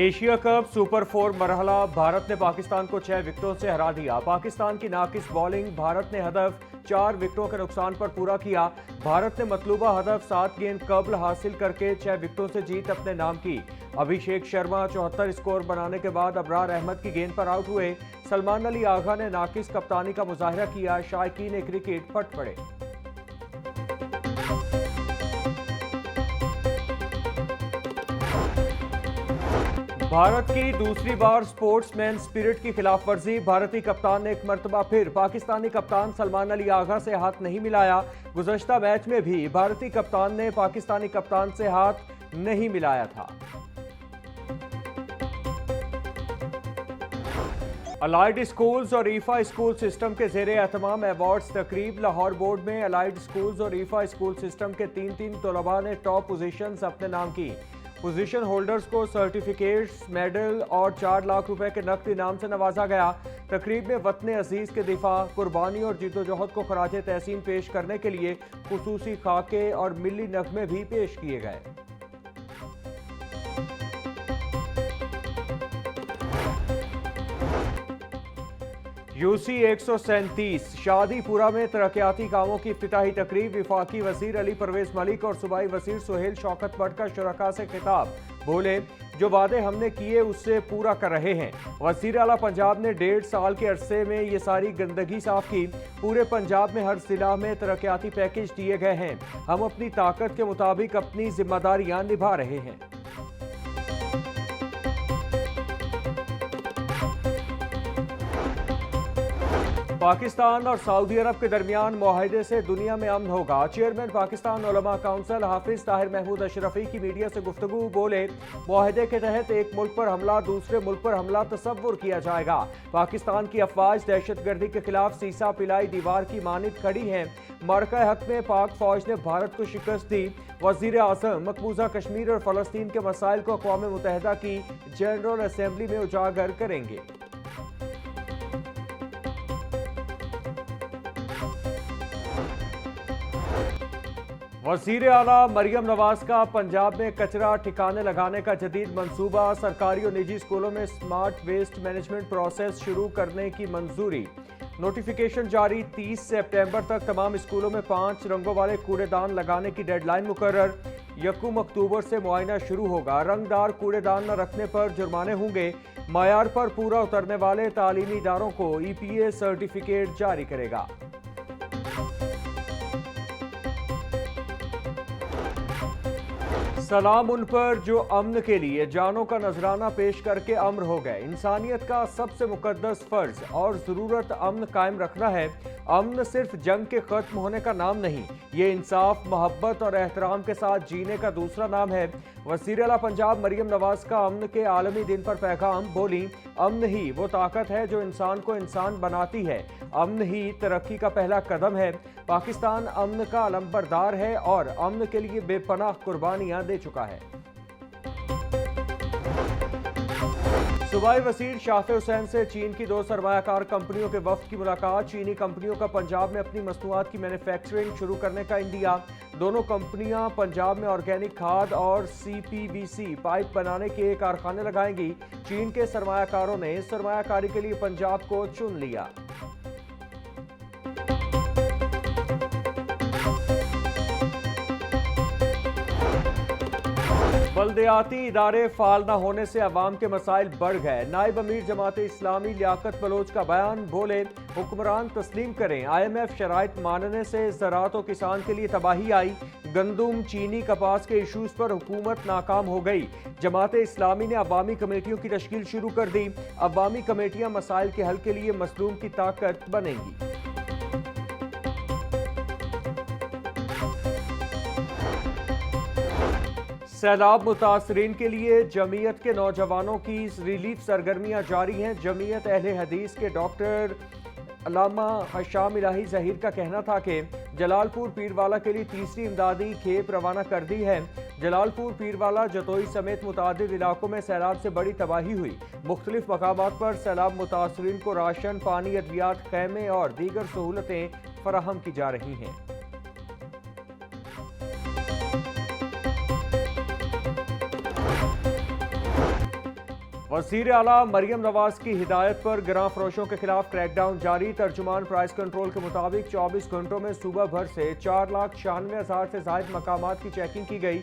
Asia cup super 4 मरहला Bharat ने पाकिस्तान को 6 विकेटों से हरा दिया। पाकिस्तान की नाकिस बॉलिंग भारत ने हदफ 4 विकेटों के नुकसान पर पूरा किया। भारत ने मतलूबा हदफ 7 गेंद कबल हासिल करके 6 विकेटों से जीत अपने नाम की। अभिषेक शर्मा 74 स्कोर बनाने के बाद अबरार अहमद की गेंद पर आउट हुए। सलमान अली आगा ने नाकिस कप्तानी का मुजाहिरा किया। शायकीन क्रिकेट फट पड़े। भारत की दूसरी बार स्पोर्ट्समैन स्पिरिट की खिलाफ वर्जी। भारतीय कप्तान ने एक मर्तबा फिर पाकिस्तानी कप्तान सलमान अली आगा से हाथ नहीं मिलाया। गुज़श्ता मैच में भी भारतीय कप्तान ने पाकिस्तानी कप्तान से हाथ नहीं मिलाया था। अलाइड स्कूल्स और ईफा स्कूल सिस्टम के ज़ेरे एहतमाम अवार्ड्स तकरीब। लाहौर बोर्ड में अलाइड स्कूल्स और ईफा स्कूल सिस्टम के 3 तलबा ने टॉप पोजीशंस अपने नाम की। पोजीशन होल्डर्स को सर्टिफिकेट्स, मेडल और 4 लाख रुपए के नकद इनाम से नवाजा गया। तकरीब में वतन अजीज के दिफा, कुर्बानी और जिद्दोजहद को खराज तहसीन पेश करने के लिए खुसूसी खाके और मिली नगमे भी पेश किए गए। यूसी 137 शादीपुरा में तरक्याती कामों की इफ्तिताही तकरीब। विफाकी वजीर अली परवेज मलिक और सूबाई वजीर सुहेल शौकत बट का शुरका से खिताब। बोले, जो वादे हमने किए उससे पूरा कर रहे हैं। वजीर आला पंजाब ने 1.5 साल के अरसे में ये सारी गंदगी साफ की। पूरे पंजाब में हर जिला में तरक्याती पैकेज दिए गए हैं। हम अपनी ताकत के मुताबिक अपनी जिम्मेदारियां निभा रहे हैं। पाकिस्तान और सऊदी अरब के दरमियान मुआहदे से दुनिया में अमन होगा। चेयरमैन पाकिस्तान उलमा काउंसिल हाफिज ताहिर महमूद अशरफी की मीडिया से गुफ्तगू। बोले, मुआहदे के तहत एक मुल्क पर हमला दूसरे मुल्क पर हमला तसव्वुर किया जाएगा। पाकिस्तान की अफवाज दहशतगर्दी के खिलाफ सीसा पिलाई दीवार की मानित खड़ी हैं। मार्का हक में पाक फौज ने भारत को शिकस्त दी। वजीर आजम मकबूजा कश्मीर और फलस्तीन के मसाइल को अक़वाम मुत्तहिदा की जनरल असेंबली में उजागर करेंगे। वज़ीर आला मरियम नवाज का पंजाब में कचरा ठिकाने लगाने का जदीद मंसूबा। सरकारी और निजी स्कूलों में स्मार्ट वेस्ट मैनेजमेंट प्रोसेस शुरू करने की मंजूरी। नोटिफिकेशन जारी। 30 सितंबर तक तमाम स्कूलों में 5 रंगों वाले कूड़ेदान लगाने की डेडलाइन मुकर्रर। 1 अक्टूबर से मुआयना शुरू होगा। रंगदार कूड़ेदान न रखने पर जुर्माने होंगे। मायार पर पूरा उतरने वाले तालीमी इदारों को EPA सर्टिफिकेट जारी करेगा। सलाम उन पर जो अमन के लिए जानों का नजराना पेश करके अमर हो गए। इंसानियत का सबसे मुकद्दस फर्ज और ज़रूरत अमन कायम रखना है। अमन सिर्फ जंग के खत्म होने का नाम नहीं, ये इंसाफ, मोहब्बत और एहतराम के साथ जीने का दूसरा नाम है। वज़ीर आला पंजाब मरियम नवाज का अमन के आलमी दिन पर पैगाम। बोली, अमन ही वो ताकत है जो इंसान को इंसान बनाती है। अमन ही तरक्की का पहला कदम है। पाकिस्तान अमन का अलंबरदार है और अमन के लिए बेपनाह कुर्बानियां दे चुका है। सूबाई वज़ीर शाफे हुसैन से चीन की 2 सरमायाकार कंपनियों के वफ्द की मुलाकात। चीनी कंपनियों का पंजाब में अपनी मसनूआत की मैन्युफैक्चरिंग शुरू करने का इंदिया। दोनों कंपनियां पंजाब में ऑर्गेनिक खाद और CPVC पाइप बनाने के कारखाने लगाएंगी। चीन के सरमायाकारों ने सरमायाकारी के लिए पंजाब को चुन लिया। बल्दियाती इदारे फाल न होने से अवाम के मसाइल बढ़ गए। नायब अमीर जमात इस्लामी लियाकत बलोच का बयान। बोले, हुक्मरान तस्लीम करें, IMF शराइत मानने से ज़राअत और किसान के लिए तबाही आई। गंदुम, चीनी, कपास के इशूज़ पर हुकूमत नाकाम हो गई। जमात इस्लामी ने अवामी कमेटियों की तश्कील शुरू कर दी। अवामी कमेटियाँ मसाइल के हल के लिए मसलूम की ताकत बनेंगी। सैलाब मुतासरीन के लिए जमीयत के नौजवानों की रिलीफ सरगर्मियां जारी हैं। जमीयत अहले हदीस के डॉक्टर अल्लामा हशाम इलाही ज़हीर का कहना था कि जलालपुर पीरवाला के लिए तीसरी इमदादी खेप रवाना कर दी है। जलालपुर, पीरवाला, जतोई समेत मुतादिद इलाकों में सैलाब से बड़ी तबाही हुई। मुख्तलिफ मकामात पर सैलाब मुतासरीन को राशन, पानी, अद्वियात, खैमे और दीगर सहूलतें फराहम की जा रही हैं। वज़ीर आला मरियम नवाज की हिदायत पर गिरां फरोशों के खिलाफ क्रैक डाउन जारी। तर्जुमान प्राइस कंट्रोल के मुताबिक 24 घंटों में सूबा भर से 4,96,000 से ज़ायद मकामात की चेकिंग की गई।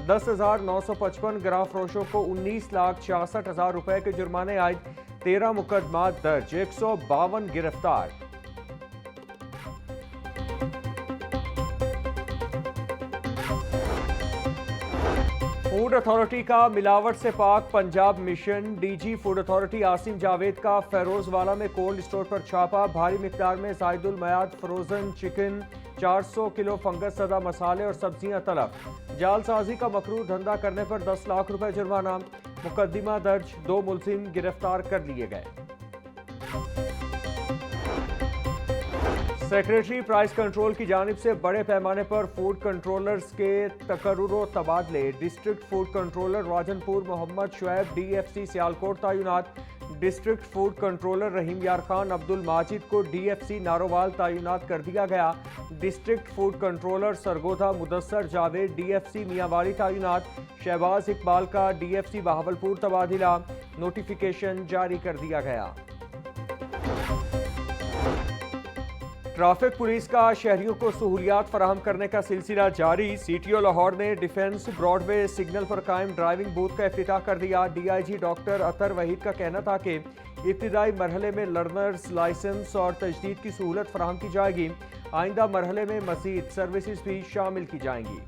10,955 गिरां फरोशों को 19,66,000 रुपए के जुर्माने आए। 13 मुकदमात दर्ज, 152 गिरफ्तार। फूड अथॉरिटी का मिलावट से पाक Punjab mission. DG food authority Asim Javed का फेरोजवाला में कोल्ड स्टोर पर छापा। भारी मिकदार में जायदुल मयाद फ्रोजन चिकन, 400 किलो फंगस सदा मसाले और सब्जियां तलब। जालसाजी का मकरूह धंधा करने पर 10 लाख रुपए जुर्माना। मुकदमा दर्ज, 2 मुलजिम गिरफ्तार कर लिए गए। सेक्रेटरी प्राइस कंट्रोल की जानिब से बड़े पैमाने पर फूड कंट्रोलर्स के तकर्रुर तबादले। District food controller Rajanpur Mohammad Shoaib DFC Sialkot तैनात। डिस्ट्रिक्ट फूड कंट्रोलर रहीम यार खान अब्दुल माजिद को DFC नारोवाल तैनात कर दिया गया। District food controller Sargodha Mudassar Javed DFC Mianwali तैनात। शहबाज इकबाल का DFC बहावलपुर तबादला। नोटिफिकेशन जारी कर दिया गया। ट्रैफिक पुलिस का शहरियों को सहूलियात फराहम करने का सिलसिला जारी। CTO लाहौर ने डिफेंस ब्रॉडवे सिग्नल पर कायम ड्राइविंग बूथ का इफ्तिताह कर दिया। DIG डॉक्टर अतर वहीद का कहना था कि इब्तिदाई मरहले में लर्नर्स लाइसेंस और तजदीद की सहूलत फराहम की जाएगी। आइंदा मरहले में मज़ीद सर्विसेज भी शामिल की जाएंगी।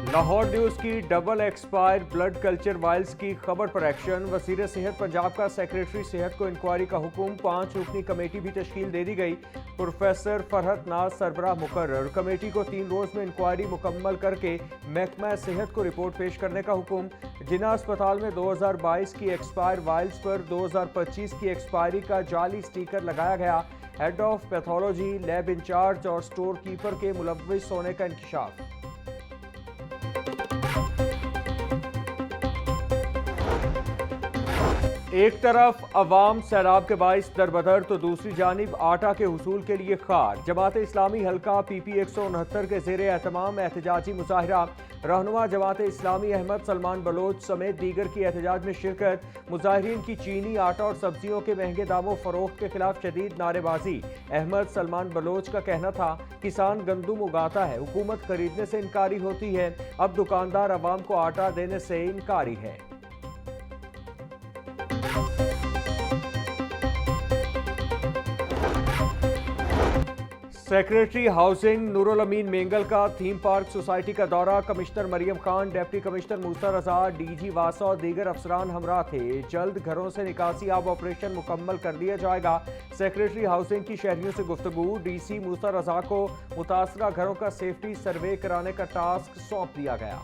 लाहौर न्यूज़ की double expire blood culture vials की खबर पर एक्शन। वज़ीर सेहत पंजाब का सेक्रेटरी सेहत को इंक्वायरी का हुक्म। 5 रुकनी कमेटी भी तश्कील दे दी गई। प्रोफेसर फरहत नाज सरबराह मुकर्रर। कमेटी को 3 रोज़ में इंक्वायरी मुकम्मल करके महकमा सेहत को रिपोर्ट पेश करने का हुक्म। जिना अस्पताल में 2022 की एक्सपायर वायल्स पर 2025 की एक्सपायरी का जाली स्टिकर लगाया गया। Head of pathology, lab in charge और स्टोर कीपर के मुलव्विस होने का इंकशाफ। एक तरफ अवाम सैलाब के बाइस दरबदर तो दूसरी जानिब आटा के हुसूल के लिए खार। जमात इस्लामी हल्का PP 169 के ज़ेरे एहतमाम एहतजाजी मुजाहिरा। रहनुमा जमात इस्लामी अहमद सलमान बलोच समेत दीगर की एहतजाज में शिरकत। मुजाहिरीन की चीनी, आटा और सब्जियों के महंगे दामों फरोख्त के खिलाफ शदीद नारेबाजी। अहमद सलमान बलोच का कहना था, किसान गंदुम उगाता है, हुकूमत खरीदने से इनकारी होती है, अब दुकानदार अवाम को आटा देने से इनकारी है। सेक्रेटरी हाउसिंग नूरुल अमीन मेंगल का थीम पार्क सोसाइटी का दौरा। Commissioner Maryam Khan, deputy commissioner Musa Raza, DG वासा और दीगर अफसरान हमरा थे। जल्द घरों से निकासी आब ऑपरेशन मुकम्मल कर लिया जाएगा। सेक्रेटरी हाउसिंग की शहरियों से गुफ्तगू। DC मूसा रजा को मुतासरा घरों का सेफ्टी सर्वे कराने का टास्क सौंप दिया गया।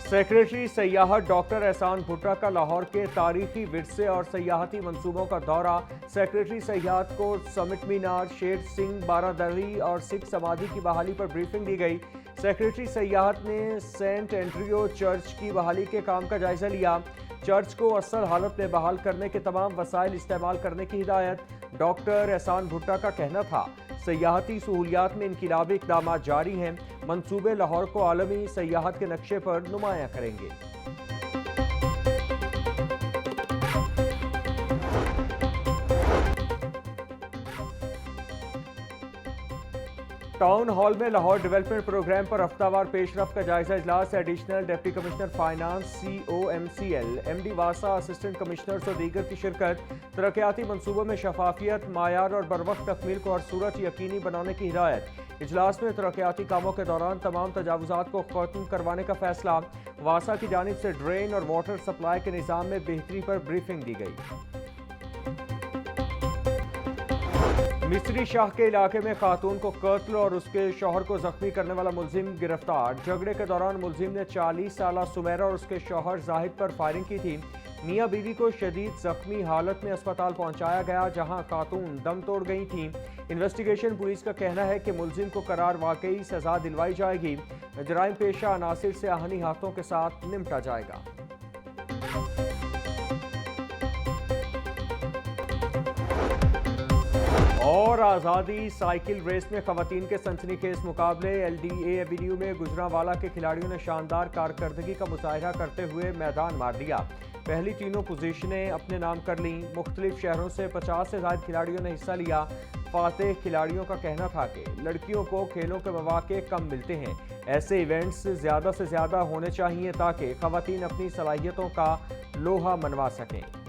सेक्रेटरी सयाहत डॉक्टर एहसान भुट्टा का लाहौर के तारीखी विरसे और सयाहती मंसूबों का दौरा। सेक्रेटरी सयाहत को समिट मीनार, शेर सिंह बारादरी और सिख समाधि की बहाली पर ब्रीफिंग दी गई। सेक्रेटरी सयाहत ने सेंट एंड्रियो चर्च की बहाली के काम का जायजा लिया। चर्च को असल हालत में बहाल करने के तमाम वसाइल इस्तेमाल करने की हिदायत। डॉक्टर एहसान भुट्टा का कहना था, सयाहती सहूलियात में इनकलाबी इक़दाम जारी हैं। मंसूबे लाहौर को आलमी सयाहत के नक्शे पर नुमायां करेंगे। टाउन हॉल में लाहौर डेवलपमेंट प्रोग्राम पर हफ्तावार पेशरफ का जायजा इजलास। Additional deputy commissioner finance COMCL, MD वासा, असिस्टेंट कमिश्नर्स और दीगर की शिरकत। तरक्याती मंसूबों में शफाफियत, मायार और बरवक्त तकमील को हर सूरत यकीनी बनाने की हिदायत। इजलास में तरक्याती कामों के दौरान तमाम तजावुजात को खत्म करवाने का फैसला। वासा की जानिब से ड्रेन और वाटर सप्लाई के निज़ाम में बेहतरी पर ब्रीफिंग दी गई। मिस्री शाह के इलाके में खातून को कत्ल और उसके शौहर को जख्मी करने वाला मुलजिम गिरफ्तार। झगड़े के दौरान मुलजिम ने 40 साला सुमेरा और उसके शौहर जाहिद पर फायरिंग की थी। मियां बीवी को शदीद जख्मी हालत में अस्पताल पहुंचाया गया, जहां खातून दम तोड़ गई थी। इन्वेस्टिगेशन पुलिस का कहना है कि मुलजिम को करार वाकई सजा दिलवाई जाएगी। जराइम पेशा अनासिर से आहनी हाथों के साथ निपटा जाएगा। और اور آزادی سائیکل ریس میں خواتین کے سنسنی خیز مقابلے LDA ایونیو میں گجرانوالہ کے کھلاڑیوں نے شاندار کارکردگی کا مظاہرہ کرتے ہوئے میدان مار دیا۔ پہلی تینوں پوزیشنیں اپنے نام کر لیں۔ مختلف شہروں سے 50 سے زائد کھلاڑیوں نے حصہ لیا۔ فاتح کھلاڑیوں کا کہنا تھا کہ لڑکیوں کو کھیلوں کے مواقع کم ملتے ہیں، ایسے ایونٹس زیادہ سے زیادہ ہونے چاہیے تاکہ خواتین اپنی صلاحیتوں کا لوہا منوا سکیں۔